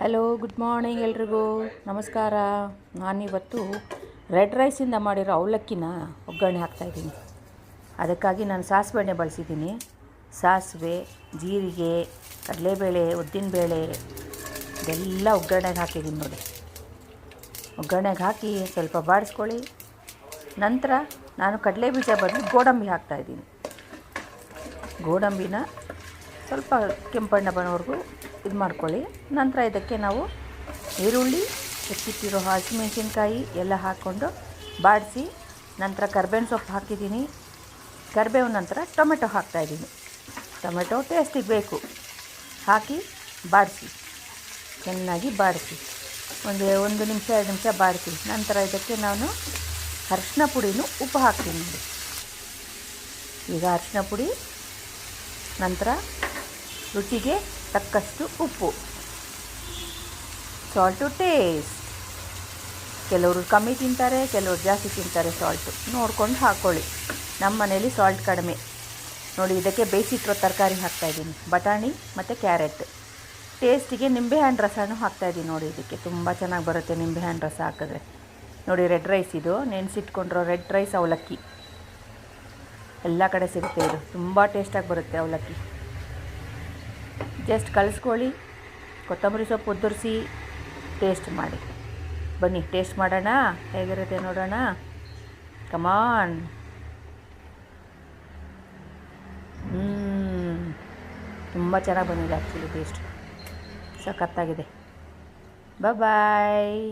Hello, good morning ಎಲ್ರಿಗೂ. ನಮಸ್ಕಾರ. ನಾನಿವತ್ತು ರೆಡ್ ರೈಸಿಂದ ಮಾಡಿರೋ ಅವಲಕ್ಕಿನ ಒಗ್ಗರಣೆ ಹಾಕ್ತಾಯಿದ್ದೀನಿ. ಅದಕ್ಕಾಗಿ ನಾನು ಸಾಸಿವೆ ಎಣ್ಣೆ ಬಳಸಿದ್ದೀನಿ. ಸಾಸಿವೆ, ಜೀರಿಗೆ, ಕಡಲೆಬೇಳೆ, ಉದ್ದಿನಬೇಳೆ ಇದೆಲ್ಲ ಒಗ್ಗರಣೆಗೆ ಹಾಕಿದ್ದೀನಿ ನೋಡಿ. ಒಗ್ಗರಣೆಗೆ ಹಾಕಿ ಸ್ವಲ್ಪ ಬಾಡಿಸ್ಕೊಳ್ಳಿ. ನಂತರ ನಾನು ಕಡಲೆ ಬೀಜ ಬದಲು ಗೋಡಂಬಿ ಹಾಕ್ತಾಯಿದ್ದೀನಿ. ಗೋಡಂಬಿನ ಸ್ವಲ್ಪ ಕೆಂಪಣ್ಣ ಬರೋವರೆಗೂ ಇದು ಮಾಡ್ಕೊಳ್ಳಿ. ನಂತರ ಇದಕ್ಕೆ ನಾವು ಈರುಳ್ಳಿ, ಹೆಚ್ಚಿಟ್ಟಿರೋ ಹಸಿಮೆಣಸಿನ್ಕಾಯಿ ಎಲ್ಲ ಹಾಕ್ಕೊಂಡು ಬಾಡಿಸಿ, ನಂತರ ಕರ್ಬೇವಿನ ಸೊಪ್ಪು ಹಾಕಿದ್ದೀನಿ. ಕರಿಬೇವು ನಂತರ ಟೊಮೆಟೊ ಹಾಕ್ತಾಯಿದ್ದೀನಿ. ಟೊಮೆಟೊ ಟೇಸ್ಟಿಗೆ ಬೇಕು ಹಾಕಿ ಬಾಡಿಸಿ, ಚೆನ್ನಾಗಿ ಬಾಡಿಸಿ ಒಂದು ನಿಮಿಷ 2 ನಿಮಿಷ ಬಾಡಿಸಿ. ನಂತರ ಇದಕ್ಕೆ ನಾನು ಅರಿಶಿನ ಪುಡಿನೂ ಉಪ್ಪು ಹಾಕ್ತೀನಿ ನೋಡಿ. ಈಗ ಅರಿಶಿನ ಪುಡಿ, ನಂತರ ರುಚಿಗೆ ತಕ್ಕಷ್ಟು ಉಪ್ಪು, ಸಾಲ್ಟು ಟೇಸ್ಟ್. ಕೆಲವರು ಕಮ್ಮಿ ತಿಂತಾರೆ, ಕೆಲವರು ಜಾಸ್ತಿ ತಿಂತಾರೆ. ಸಾಲ್ಟು ನೋಡ್ಕೊಂಡು ಹಾಕ್ಕೊಳ್ಳಿ. ನಮ್ಮ ಮನೇಲಿ ಸಾಲ್ಟ್ ಕಡಿಮೆ ನೋಡಿ. ಇದಕ್ಕೆ ಬೇಯಿಸಿಟ್ಟಿರೋ ತರಕಾರಿ ಹಾಕ್ತಾಯಿದ್ದೀನಿ, ಬಟಾಣಿ ಮತ್ತು ಕ್ಯಾರೆಟ್. ಟೇಸ್ಟಿಗೆ ನಿಂಬೆಹಣ್ಣು ರಸನೂ ಹಾಕ್ತಾಯಿದ್ದೀನಿ ನೋಡಿ. ಇದಕ್ಕೆ ತುಂಬ ಚೆನ್ನಾಗಿ ಬರುತ್ತೆ ನಿಂಬೆಹಣ್ಣು ರಸ ಹಾಕಿದ್ರೆ ನೋಡಿ. ರೆಡ್ ರೈಸ್ ಇದು, ನೆನೆಸಿಟ್ಕೊಂಡಿರೋ ರೆಡ್ ರೈಸ್ ಅವಲಕ್ಕಿ. ಎಲ್ಲ ಕಡೆ ಸಿಗುತ್ತೆ ಇದು, ತುಂಬ ಟೇಸ್ಟಾಗಿ ಬರುತ್ತೆ ಅವಲಕ್ಕಿ. ಜಸ್ಟ್ ಕಲಿಸ್ಕೊಳ್ಳಿ, ಕೊತ್ತಂಬರಿ ಸೊಪ್ಪು ಉದುರಿಸಿ ಟೇಸ್ಟ್ ಮಾಡಿ. ಬನ್ನಿ ಟೇಸ್ಟ್ ಮಾಡೋಣ, ಹೇಗಿರುತ್ತೆ ನೋಡೋಣ. ಕಮಾನ್. ತುಂಬ ಚೆನ್ನಾಗಿ ಬಂದಿದೆ ಆ್ಯಕ್ಚುಲಿ, ಟೇಸ್ಟ್ ಸಖತ್ತಾಗಿದೆ. ಬಾಯ್.